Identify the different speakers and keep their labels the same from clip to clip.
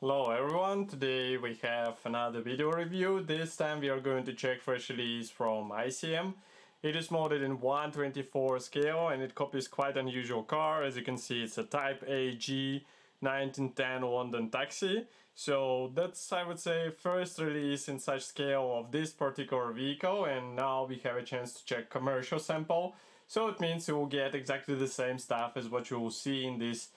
Speaker 1: Hello everyone, today we have another video review. This time we are going to check fresh release from ICM. It is modeled in 1/24 scale and it copies quite unusual car. As you can see, it's a Type AG 1910 London taxi. So that's, I would say, first release in such scale of this particular vehicle, and now we have a chance to check commercial sample. So it means you will get exactly the same stuff as what you will see in this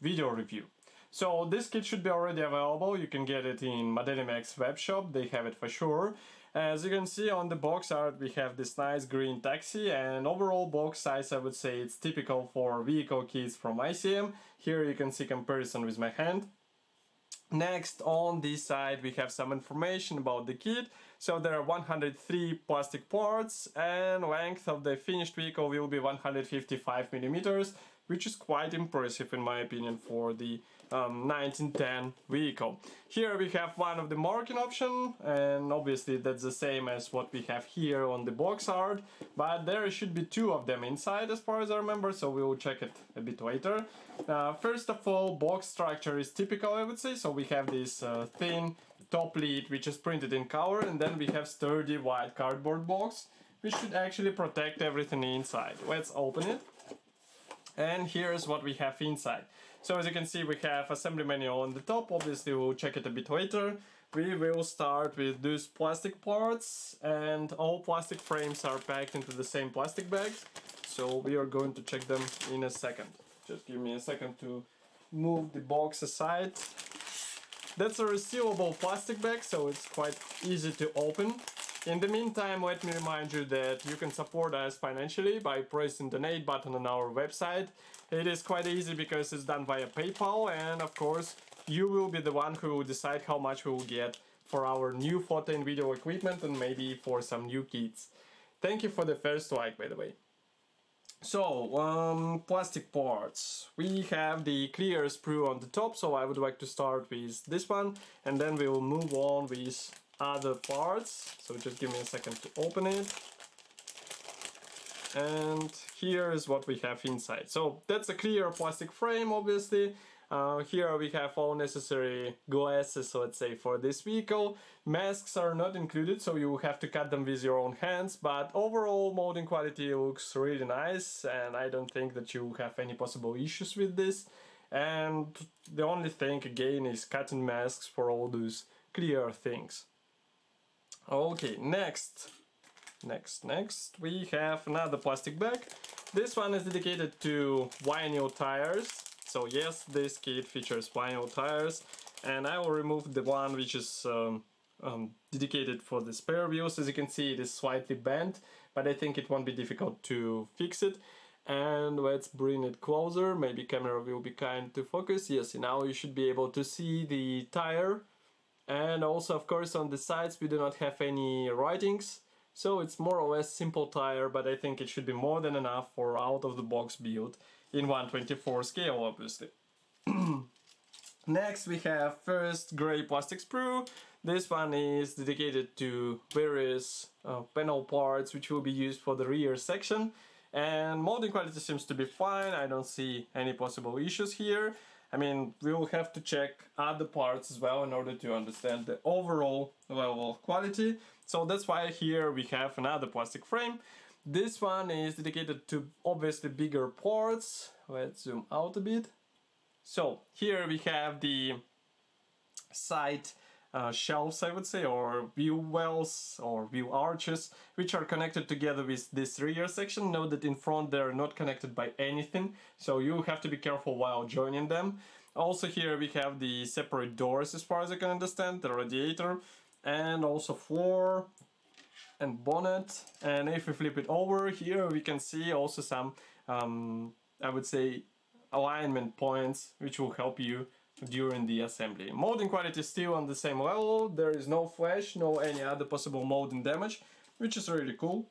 Speaker 1: video review. So this kit should be already available. You can get it in Modelimex web shop, they have it for sure. As you can see on the box art, we have this nice green taxi, and overall box size, I would say it's typical for vehicle kits from ICM. Here you can see comparison with my hand. Next, on this side we have some information about the kit. So there are 103 plastic parts and length of the finished vehicle will be 155 millimeters, which is quite impressive in my opinion for the 1910 vehicle. Here we have one of the marking option, and obviously that's the same as what we have here on the box art, but there should be two of them inside as far as I remember, so we will check it a bit later. First of all, box structure is typical, I would say. So we have this thin top lid which is printed in color, and then we have sturdy white cardboard box which should actually protect everything inside. Let's open it. And here's what we have inside. So as you can see, we have assembly manual on the top. Obviously we'll check it a bit later. We will start with these plastic parts, and all plastic frames are packed into the same plastic bags. So we are going to check them in a second. Just give me a second to move the box aside. That's a resealable plastic bag, so it's quite easy to open. In the meantime, let me remind you that you can support us financially by pressing the donate button on our website. It is quite easy because it's done via PayPal, and of course you will be the one who will decide how much we will get for our new photo and video equipment, and maybe for some new kits. Thank you for the first like, by the way. So, plastic parts. We have the clear sprue on the top, so I would like to start with this one, and then we will move on with other parts. So just give me a second to open it. And here is what we have inside. So that's a clear plastic frame, obviously. Here we have all necessary glasses, let's say, for this vehicle. Masks are not included, so you will have to cut them with your own hands, but overall molding quality looks really nice, and I don't think that you will have any possible issues with this. And the only thing again is cutting masks for all those clear things. Okay, next we have another plastic bag. This one is dedicated to vinyl tires. So yes, this kit features vinyl tires, and I will remove the one which is dedicated for the spare wheels. As you can see, it is slightly bent, but I think it won't be difficult to fix it. And let's bring it closer, maybe camera will be kind to focus. Yes, now you should be able to see the tire. And also, of course, on the sides we do not have any writings, so it's more or less simple tire, but I think it should be more than enough for out-of-the-box build in 1/24 scale, obviously. Next we have first gray plastic sprue. This one is dedicated to various panel parts which will be used for the rear section, and molding quality seems to be fine. I don't see any possible issues here. I mean, we will have to check other parts as well in order to understand the overall level of quality. So that's why here we have another plastic frame. This one is dedicated to obviously bigger parts. Let's zoom out a bit. So here we have the side shelves, I would say, or wheel wells or wheel arches, which are connected together with this rear section. Note that in front they're not connected by anything, so you have to be careful while joining them. Also here we have the separate doors, as far as I can understand, the radiator, and also floor and bonnet. And if we flip it over, here we can see also some I would say alignment points which will help you during the assembly. Molding quality is still on the same level. There is no flash, no any other possible molding damage, which is really cool.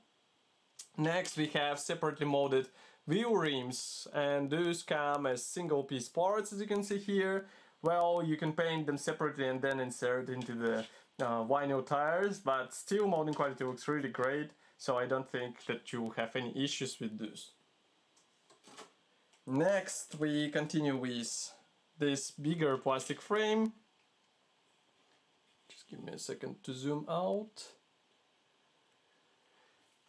Speaker 1: Next we have separately molded wheel rims, and those come as single piece parts, as you can see here. Well, you can paint them separately and then insert into the vinyl tires, but still molding quality looks really great, so I don't think that you have any issues with those. Next we continue with this bigger plastic frame. Just give me a second to zoom out.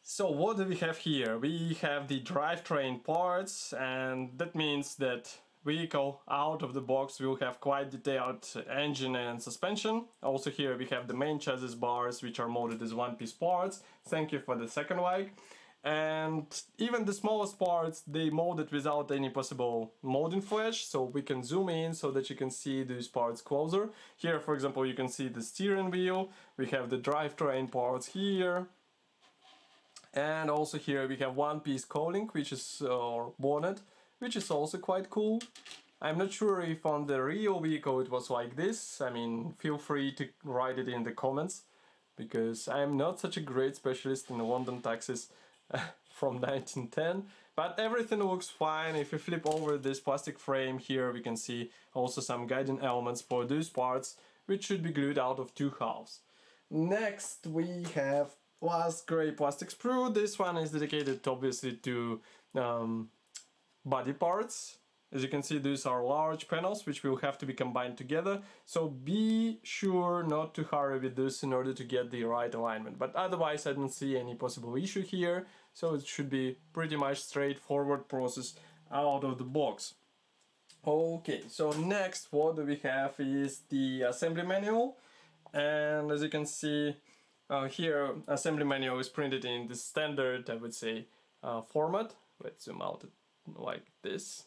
Speaker 1: So what do we have here? We have the drivetrain parts, and that means that vehicle out of the box will have quite detailed engine and suspension. Also here we have the main chassis bars, which are molded as one-piece parts. Thank you for the second like. And even the smallest parts, they molded without any possible molding flash, so we can zoom in so that you can see these parts closer. Here, for example, you can see the steering wheel. We have the drivetrain parts here. And also here we have one-piece cowling, which is bonnet, which is also quite cool. I'm not sure if on the real vehicle it was like this. I mean, feel free to write it in the comments, because I'm not such a great specialist in London taxis from 1910. But everything looks fine. If you flip over this plastic frame here, we can see also some guiding elements for those parts, which should be glued out of two halves. Next we have last gray plastic sprue. This one is dedicated obviously to body parts. As you can see, these are large panels which will have to be combined together, so be sure not to hurry with this in order to get the right alignment. But otherwise I don't see any possible issue here, so it should be pretty much straightforward process out of the box. Okay, so next what do we have is the assembly manual, and as you can see here, assembly manual is printed in the standard, I would say, format. Let's zoom out like this.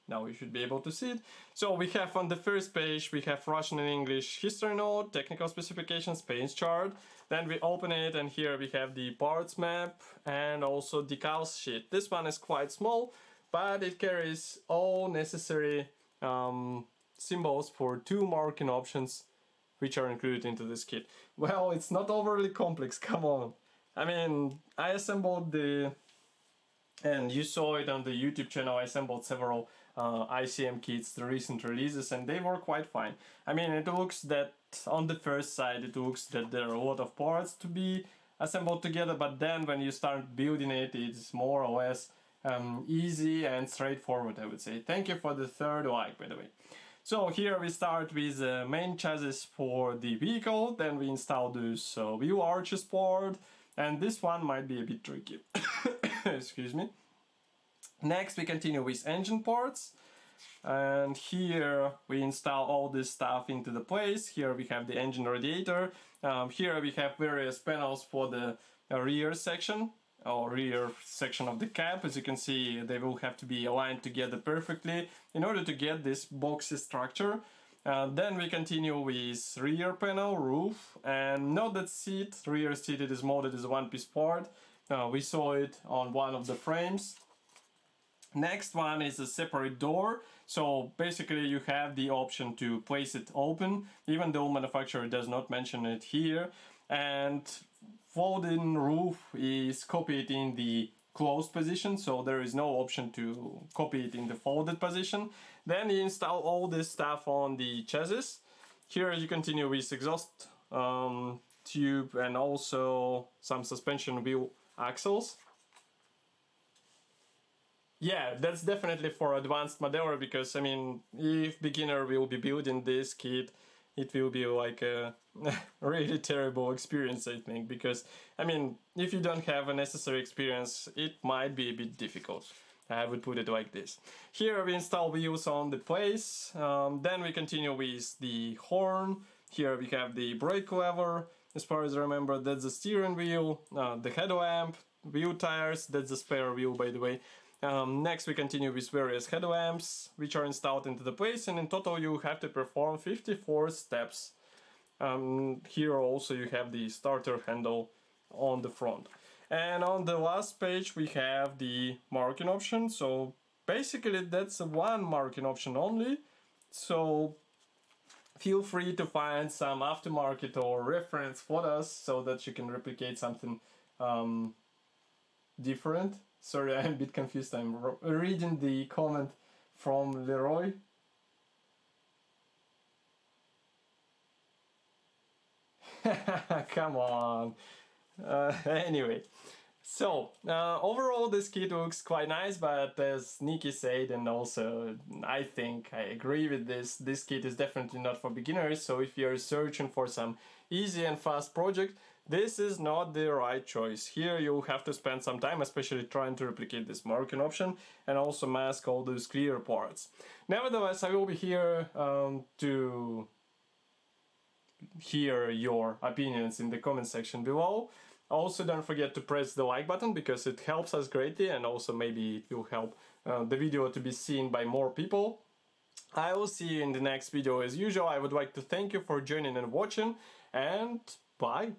Speaker 1: Now you should be able to see it. So we have on the first page, we have Russian and English history note, technical specifications, paint chart. Then we open it and here we have the parts map and also decals sheet. This one is quite small, but it carries all necessary symbols for two marking options which are included into this kit. Well, it's not overly complex, come on. I mean, I assembled and you saw it on the YouTube channel, I assembled several ICM kits, the recent releases, and they were quite fine. I mean, it looks that on the first side, it looks that there are a lot of parts to be assembled together, but then when you start building it, it's more or less easy and straightforward, I would say. Thank you for the third like, by the way. So here we start with the main chassis for the vehicle, then we install this wheel arches part, and this one might be a bit tricky. Excuse me. Next we continue with engine parts, and here we install all this stuff into the place. Here we have the engine radiator. Here we have various panels for the rear section or rear section of the cab. As you can see, they will have to be aligned together perfectly in order to get this boxy structure. Then we continue with rear panel, roof, and not that seat. Rear seat, it is molded as a one-piece part. We saw it on one of the frames. Next one is a separate door. So basically you have the option to place it open, even though manufacturer does not mention it here. And folding roof is copied in the closed position, so there is no option to copy it in the folded position. Then you install all this stuff on the chassis. Here you continue with exhaust tube and also some suspension wheel axles. Yeah, that's definitely for advanced modeler, because I mean, if beginner will be building this kit, it will be like a really terrible experience, I think, because I mean, if you don't have a necessary experience, it might be a bit difficult. I would put it like this. Here we install wheels on the place, then we continue with the horn. Here we have the brake lever, as far as I remember, that's the steering wheel, the headlamp, wheel tires, that's the spare wheel, by the way. Next we continue with various headlamps, which are installed into the place, and in total you have to perform 54 steps. Here also you have the starter handle on the front. And on the last page we have the marking option, so basically that's one marking option only. So feel free to find some aftermarket or reference photos so that you can replicate something different. Sorry, I'm a bit confused. I'm reading the comment from Leroy. Come on. Anyway, So, overall this kit looks quite nice, but as Nikki said, and also I think I agree with this kit is definitely not for beginners, so if you're searching for some easy and fast project, this is not the right choice. Here you'll have to spend some time, especially trying to replicate this marking option and also mask all those clear parts. Nevertheless, I will be here to hear your opinions in the comment section below. Also, don't forget to press the like button because it helps us greatly, and also maybe it will help the video to be seen by more people. I will see you in the next video as usual. I would like to thank you for joining and watching, and bye!